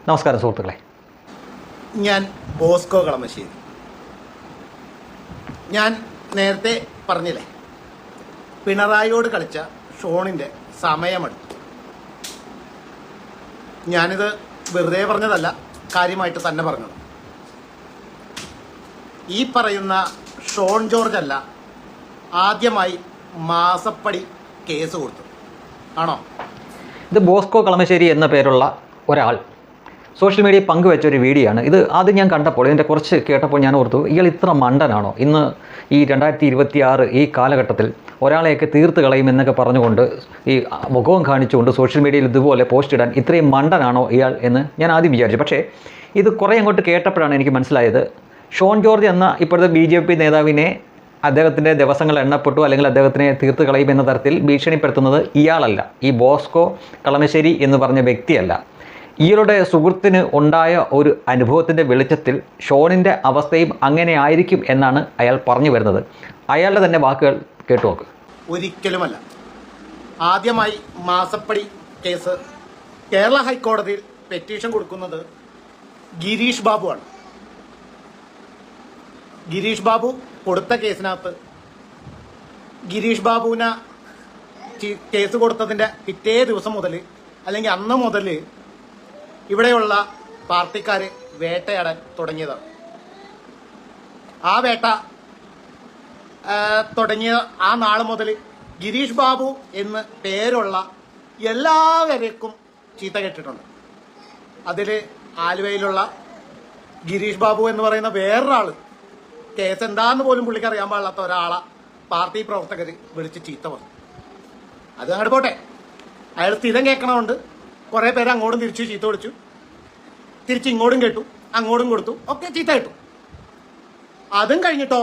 നമസ്കാരം സുഹൃത്തുക്കളെ. ഞാൻ ബോസ്കോ കളമശ്ശേരി. ഞാൻ നേരത്തെ പറഞ്ഞില്ലേ, പിണറായിയോട് കളിച്ച ഷോണിൻ്റെ സമയമെടുത്തു. ഞാനിത് വെറുതെ പറഞ്ഞതല്ല, കാര്യമായിട്ട് തന്നെ പറഞ്ഞത്. ഈ പറയുന്ന ഷോൺ ജോർജ് അല്ല ആദ്യമായി മാസപ്പടി കേസ് കൊടുത്തു, ആണോ? ഇത് ബോസ്കോ കളമശ്ശേരി എന്ന പേരുള്ള ഒരാൾ സോഷ്യൽ മീഡിയയിൽ പങ്കുവെച്ച ഒരു വീഡിയോ ആണ്. ഇത് ആദ്യം ഞാൻ കണ്ടപ്പോൾ, ഇതിൻ്റെ കുറച്ച് കേട്ടപ്പോൾ ഞാൻ ഓർത്തു, ഇയാൾ ഇത്ര മണ്ടനാണോ? ഇന്ന് ഈ 2026 ഈ കാലഘട്ടത്തിൽ ഒരാളെയൊക്കെ തീർത്ത് കളയുമെന്നൊക്കെ പറഞ്ഞുകൊണ്ട് ഈ മുഖവും കാണിച്ചുകൊണ്ട് സോഷ്യൽ മീഡിയയിൽ ഇതുപോലെ പോസ്റ്റ് ഇടാൻ ഇത്രയും മണ്ടനാണോ ഇയാൾ എന്ന് ഞാൻ ആദ്യം വിചാരിച്ചു. പക്ഷേ ഇത് കുറേ അങ്ങോട്ട് കേട്ടപ്പോഴാണ് എനിക്ക് മനസ്സിലായത്, ഷോൺ ജോർജ് എന്ന ഇപ്പോഴത്തെ BJP നേതാവിനെ അദ്ദേഹത്തിൻ്റെ ദിവസങ്ങൾ എണ്ണപ്പെട്ടു, അല്ലെങ്കിൽ അദ്ദേഹത്തിനെ തീർത്ത് കളയുമെന്ന തരത്തിൽ ഭീഷണിപ്പെടുത്തുന്നത് ഇയാളല്ല, ഈ ബോസ്കോ കളമശ്ശേരി എന്ന് പറഞ്ഞ വ്യക്തിയല്ല. ഇയാളുടെ സുഹൃത്തിന് ഉണ്ടായ ഒരു അനുഭവത്തിൻ്റെ വെളിച്ചത്തിൽ ഷോണിൻ്റെ അവസ്ഥയും അങ്ങനെ ആയിരിക്കും എന്നാണ് അയാൾ പറഞ്ഞു വരുന്നത്. അയാളുടെ തന്നെ വാക്കുകൾ കേട്ടു നോക്ക്. ഒരിക്കലുമല്ല. ആദ്യമായി മാസപ്പടി കേസ് കേരള ഹൈക്കോടതിയിൽ പെറ്റീഷൻ കൊടുക്കുന്നത് ഗിരീഷ് ബാബു ആണ്. ഗിരീഷ് ബാബു കൊടുത്ത കേസിനകത്ത് ഗിരീഷ് ബാബുവിന് കേസ് കൊടുത്തതിൻ്റെ പിറ്റേ ദിവസം മുതൽ, അല്ലെങ്കിൽ അന്ന് മുതൽ ഇവിടെയുള്ള പാർട്ടിക്കാർ വേട്ടയാടാൻ തുടങ്ങിയതാണ്. ആ വേട്ട തുടങ്ങിയ ആ നാൾ മുതൽ ഗിരീഷ് ബാബു എന്ന് പേരുള്ള എല്ലാവരേക്കും ചീത്ത കേട്ടിട്ടുണ്ട്. അതിൽ ആലുവയിലുള്ള ഗിരീഷ് ബാബു എന്ന് പറയുന്ന വേറൊരാൾ, കേസ് എന്താന്ന് പോലും പുള്ളിക്ക് അറിയാൻ പാടില്ലാത്ത ഒരാളെ പാർട്ടി പ്രവർത്തകർ വിളിച്ച് ചീത്ത പറഞ്ഞു. അത് അങ്ങോട്ട് പോട്ടെ, അയാൾ സ്ഥിരം കേൾക്കണമുണ്ട്. കുറേ പേര് അങ്ങോട്ടും തിരിച്ചു ചീത്ത വിളിച്ചു, തിരിച്ച് ഇങ്ങോട്ടും കേട്ടു, അങ്ങോട്ടും കൊടുത്തു, ഒക്കെ ചീത്ത കേട്ടു. അതും കഴിഞ്ഞിട്ടോ,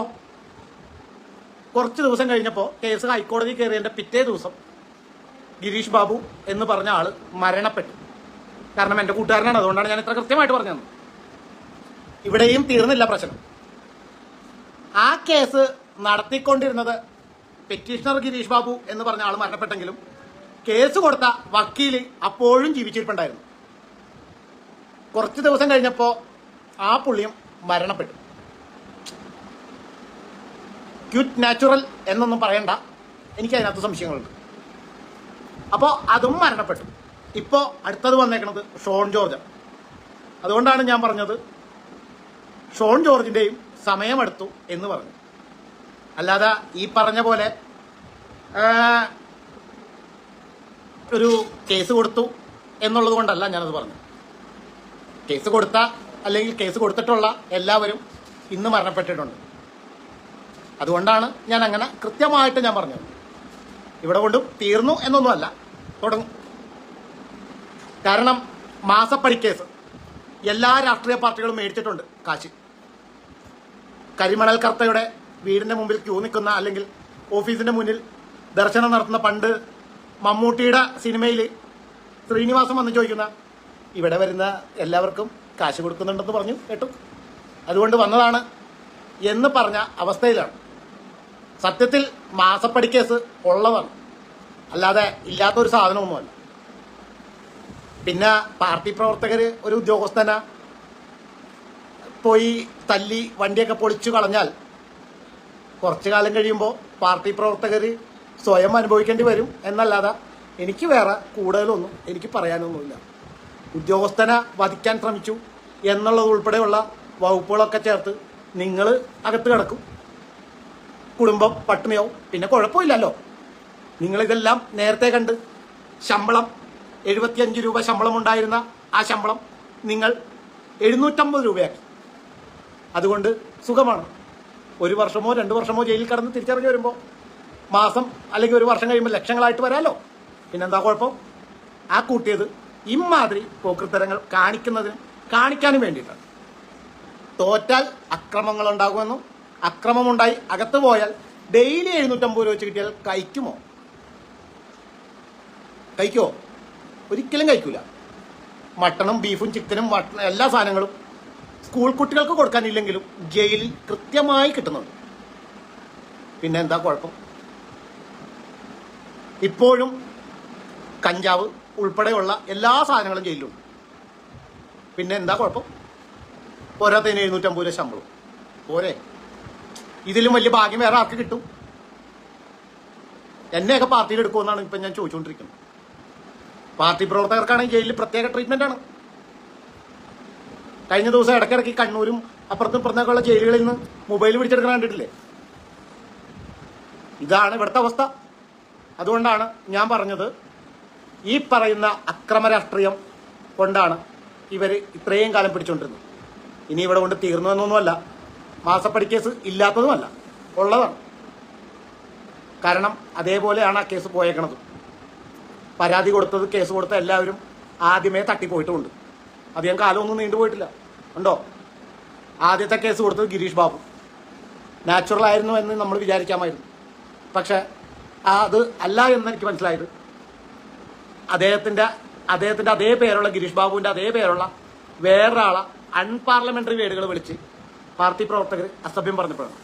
കുറച്ച് ദിവസം കഴിഞ്ഞപ്പോൾ കേസ് ഹൈക്കോടതി കയറിയതിൻ്റെ പിറ്റേ ദിവസം ഗിരീഷ് ബാബു എന്ന് പറഞ്ഞ ആൾ മരണപ്പെട്ടു. കാരണം എൻ്റെ കൂട്ടുകാരനാണ്, അതുകൊണ്ടാണ് ഞാൻ ഇത്ര കൃത്യമായിട്ട് പറഞ്ഞത്. ഇവിടെയും തീർന്നില്ല പ്രശ്നം. ആ കേസ് നടത്തിക്കൊണ്ടിരുന്നത് പെറ്റീഷണർ ഗിരീഷ് ബാബു എന്ന് പറഞ്ഞ ആൾ മരണപ്പെട്ടെങ്കിലും കേസ് കൊടുത്ത വക്കീൽ അപ്പോഴും ജീവിച്ചിരിപ്പുണ്ടായിരുന്നു. കുറച്ച് ദിവസം കഴിഞ്ഞപ്പോൾ ആ പുള്ളിയും മരണപ്പെട്ടു. ക്യൂറ്റ് നാച്ചുറൽ എന്നൊന്നും പറയണ്ട, എനിക്ക് അതിനകത്ത് സംശയങ്ങളുണ്ട്. അപ്പോൾ അതും മരണപ്പെട്ടു. ഇപ്പോൾ അടുത്തത് വന്നേക്കുന്നത് ഷോൺ ജോർജ്. അതുകൊണ്ടാണ് ഞാൻ പറഞ്ഞത് ഷോൺ ജോർജിൻ്റെയും സമയമെടുത്തു എന്ന് പറഞ്ഞു. അല്ലാതെ ഈ പറഞ്ഞ പോലെ ഒരു കേസ് കൊടുത്തു എന്നുള്ളത് കൊണ്ടല്ല ഞാനത് പറഞ്ഞു. കേസ് കൊടുത്ത, അല്ലെങ്കിൽ കേസ് കൊടുത്തിട്ടുള്ള എല്ലാവരും ഇന്ന് മരണപ്പെട്ടിട്ടുണ്ട്. അതുകൊണ്ടാണ് ഞാൻ അങ്ങനെ കൃത്യമായിട്ട് ഞാൻ പറഞ്ഞത്. ഇവിടെ കൊണ്ടും തീർന്നു എന്നൊന്നുമല്ല, തുടങ്ങും. കാരണം മാസപ്പടി കേസ് എല്ലാ രാഷ്ട്രീയ പാർട്ടികളും മേടിച്ചിട്ടുണ്ട് കാശ്. കരിമണൽ കർത്തയുടെ വീടിൻ്റെ മുമ്പിൽ ക്യൂ നിൽക്കുന്ന, അല്ലെങ്കിൽ ഓഫീസിൻ്റെ മുന്നിൽ ദർശനം നടത്തുന്ന, പണ്ട് മമ്മൂട്ടിയുടെ സിനിമയിൽ ശ്രീനിവാസൻ വന്ന് ചോദിക്കുന്ന, ഇവിടെ വരുന്ന എല്ലാവർക്കും കാശ് കൊടുക്കുന്നുണ്ടെന്ന് പറഞ്ഞു കേട്ടു, അതുകൊണ്ട് വന്നതാണ് എന്ന് പറഞ്ഞ അവസ്ഥയിലാണ്. സത്യത്തിൽ മാസപ്പടി കേസ് ഉള്ളതാണ്, അല്ലാതെ ഇല്ലാത്തൊരു സാധനമൊന്നുമല്ല. പിന്നെ പാർട്ടി പ്രവർത്തകർ ഒരു ഉദ്യോഗസ്ഥനെ പോയി തല്ലി വണ്ടിയൊക്കെ പൊളിച്ചു കളഞ്ഞാൽ കുറച്ചു കാലം കഴിയുമ്പോൾ പാർട്ടി പ്രവർത്തകർ സ്വയം അനുഭവിക്കേണ്ടി വരും എന്നല്ലാതെ എനിക്ക് വേറെ കൂടുതലൊന്നും എനിക്ക് പറയാനൊന്നുമില്ല. ഉദ്യോഗസ്ഥനെ വധിക്കാൻ ശ്രമിച്ചു എന്നുള്ളത് ഉൾപ്പെടെയുള്ള വകുപ്പുകളൊക്കെ ചേർത്ത് നിങ്ങൾ അകത്ത് കിടക്കും, കുടുംബം പട്ടിണിയാവും. പിന്നെ കുഴപ്പമില്ലല്ലോ, നിങ്ങളിതെല്ലാം നേരത്തെ കണ്ട്. ശമ്പളം 75 രൂപ ശമ്പളം ഉണ്ടായിരുന്ന ആ ശമ്പളം നിങ്ങൾ 750 രൂപയാക്കി. അതുകൊണ്ട് സുഖമാണ്. 1 വർഷമോ 2 വർഷമോ ജയിലിൽ കിടന്ന് തിരിച്ചറിഞ്ഞ് വരുമ്പോൾ മാസം, അല്ലെങ്കിൽ 1 വർഷം കഴിയുമ്പോൾ ലക്ഷങ്ങളായിട്ട് വരാമല്ലോ. പിന്നെന്താ കുഴപ്പം? ആ കൂട്ടിയത് ഇമാതിരി പോക്കൃത്തരങ്ങൾ കാണിക്കാനും വേണ്ടിയിട്ടാണ്. തോറ്റാൽ അക്രമങ്ങൾ ഉണ്ടാകുമെന്നും, അക്രമമുണ്ടായി അകത്ത് പോയാൽ ഡെയിലി 750 രൂപ വെച്ച് കിട്ടിയാൽ കഴിക്കുമോ? ഒരിക്കലും കഴിക്കൂല. മട്ടണും ബീഫും ചിക്കനും എല്ലാ സാധനങ്ങളും സ്കൂൾ കുട്ടികൾക്ക് കൊടുക്കാനില്ലെങ്കിലും ജയിലിൽ കൃത്യമായി കിട്ടുന്നുണ്ട്. പിന്നെ എന്താ കുഴപ്പം? ഇപ്പോഴും കഞ്ചാവ് ഉൾപ്പെടെയുള്ള എല്ലാ സാധനങ്ങളും ജയിലിലുണ്ട്. പിന്നെ എന്താ കുഴപ്പം? പോരാത്തതിന് 750 രൂപ ശമ്പളം പോരെ? ഇതിലും വലിയ ഭാഗ്യം വേറെ ആർക്ക് കിട്ടും? എന്നെയൊക്കെ പാർട്ടിയിൽ എടുക്കുമെന്നാണ് ഇപ്പം ഞാൻ ചോദിച്ചുകൊണ്ടിരിക്കുന്നത്. പാർട്ടി പ്രവർത്തകർക്കാണെങ്കിൽ ജയിലിൽ പ്രത്യേക ട്രീറ്റ്മെന്റ് ആണ്. കഴിഞ്ഞ ദിവസം ഇടയ്ക്കിടയ്ക്ക് കണ്ണൂരും അപ്പുറത്തും ഇപ്പുറത്തേക്കുള്ള ജയിലുകളിൽ നിന്ന് മൊബൈൽ പിടിച്ചെടുക്കാൻ കണ്ടിട്ടില്ലേ? ഇതാണ് ഇവിടുത്തെ അവസ്ഥ. അതുകൊണ്ടാണ് ഞാൻ പറഞ്ഞത്, ഈ പറയുന്ന അക്രമ രാഷ്ട്രീയം കൊണ്ടാണ് ഇവർ ഇത്രയും കാലം പിടിച്ചുകൊണ്ടിരുന്നത്. ഇനി ഇവിടെ കൊണ്ട് തീർന്നു എന്നൊന്നുമല്ല, മാസപ്പടി കേസ് ഇല്ലാത്തതുമല്ല, ഉള്ളതാണ്. കാരണം അതേപോലെയാണ് ആ കേസ് പോയേക്കണത്. പരാതി കൊടുത്തത്, കേസ് കൊടുത്ത എല്ലാവരും ആദ്യമേ തട്ടിപ്പോയിട്ടുമുണ്ട്. അധികം കാലമൊന്നും നീണ്ടുപോയിട്ടില്ല. ഉണ്ടോ? ആദ്യത്തെ കേസ് കൊടുത്തത് ഗിരീഷ് ബാബു. നാച്ചുറൽ ആയിരുന്നു എന്ന് നമ്മൾ വിചാരിക്കാമായിരുന്നു. പക്ഷെ അത് അല്ല എന്ന് എനിക്ക് മനസ്സിലായത്. അദ്ദേഹത്തിന്റെ അതേ പേരുള്ള ഗിരീഷ് ബാബുവിന്റെ അതേ പേരുള്ള വേറൊരാളെ അൺപാർലമെന്ററി വേർഡുകൾ വിളിച്ച് പാർട്ടി പ്രവർത്തകർ അസഭ്യം പറഞ്ഞപ്പോഴാണ്.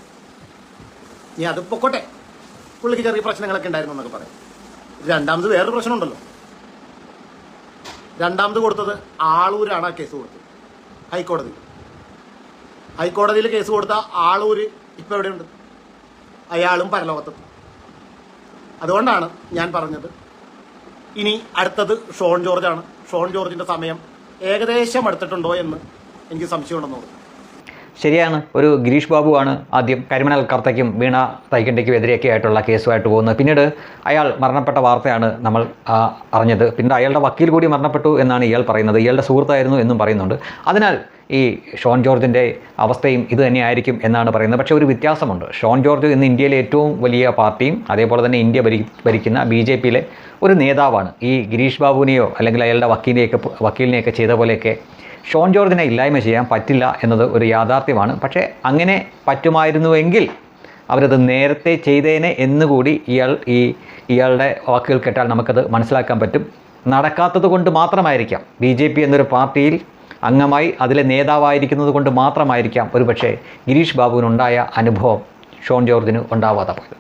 ഇനി അത് പൊക്കോട്ടെ, പുള്ളിക്ക് ചെറിയ പ്രശ്നങ്ങളൊക്കെ ഉണ്ടായിരുന്നു എന്നൊക്കെ പറയാം. രണ്ടാമത് വേറൊരു പ്രശ്നമുണ്ടല്ലോ. രണ്ടാമത് കൊടുത്തത് ആളൂരാണ് ആ കേസ് കൊടുത്തത്. ഹൈക്കോടതിയിൽ കേസ് കൊടുത്ത ആളൂര് ഇപ്പൊ എവിടെയുണ്ട്? അയാളും പരലോകത്തെത്തും. അതുകൊണ്ടാണ് ഞാൻ പറഞ്ഞത്, ഇനി അടുത്തത് ഷോൺ ജോർജാണ്. ഷോൺ ജോർജിന്റെ സമയം ഏകദേശം എടുത്തിട്ടുണ്ടോ എന്ന് എനിക്ക് സംശയമുണ്ടെന്ന് തോന്നുന്നു. ശരിയാണ്. ഒരു ഗിരീഷ് ബാബുവാണ് ആദ്യം കരിമണൽ കർത്തയ്ക്കും വീണ തൈക്കണ്ടിക്കും എതിരെയൊക്കെ ആയിട്ടുള്ള കേസുമായിട്ട് പോകുന്നത്. പിന്നീട് അയാൾ മരണപ്പെട്ട വാർത്തയാണ് നമ്മൾ അറിഞ്ഞത്. പിന്നെ അയാളുടെ വക്കീൽ കൂടി മരണപ്പെട്ടു എന്നാണ് ഇയാൾ പറയുന്നത്. ഇയാളുടെ സുഹൃത്തായിരുന്നു എന്നും പറയുന്നുണ്ട്. അതിനാൽ ഈ ഷോൺ ജോർജിൻ്റെ അവസ്ഥയും ഇത് തന്നെയായിരിക്കും എന്നാണ് പറയുന്നത്. പക്ഷേ ഒരു വ്യത്യാസമുണ്ട്. ഷോൺ ജോർജ് ഇന്ന് ഇന്ത്യയിലെ ഏറ്റവും വലിയ പാർട്ടിയും അതേപോലെ തന്നെ ഇന്ത്യ ഭരിക്കുന്ന BJPയിലെ ഒരു നേതാവാണ്. ഈ ഗിരീഷ് ബാബുവിനെയോ അല്ലെങ്കിൽ അയാളുടെ വക്കീലിനെയൊക്കെ ചെയ്ത പോലെയൊക്കെ ഷോൺ ജോർജിനെ ഇല്ലായ്മ ചെയ്യാൻ പറ്റില്ല എന്നത് ഒരു യാഥാർത്ഥ്യമാണ്. പക്ഷേ അങ്ങനെ പറ്റുമായിരുന്നുവെങ്കിൽ അവരത് നേരത്തെ ചെയ്തേനെ എന്നുകൂടി ഇയാളുടെ വാക്കുകൾ കേട്ടാൽ നമുക്കത് മനസ്സിലാക്കാൻ പറ്റും. നടക്കാത്തത് കൊണ്ട് മാത്രമായിരിക്കാം, BJP എന്നൊരു പാർട്ടിയിൽ അംഗമായി അതിലെ നേതാവായിരിക്കുന്നത് കൊണ്ട് മാത്രമായിരിക്കാം ഒരുപക്ഷെ ഗിരീഷ് ബാബുവിനുണ്ടായ അനുഭവം ഷോൺ ജോർജിന് ഉണ്ടാവാതെ പോയത്.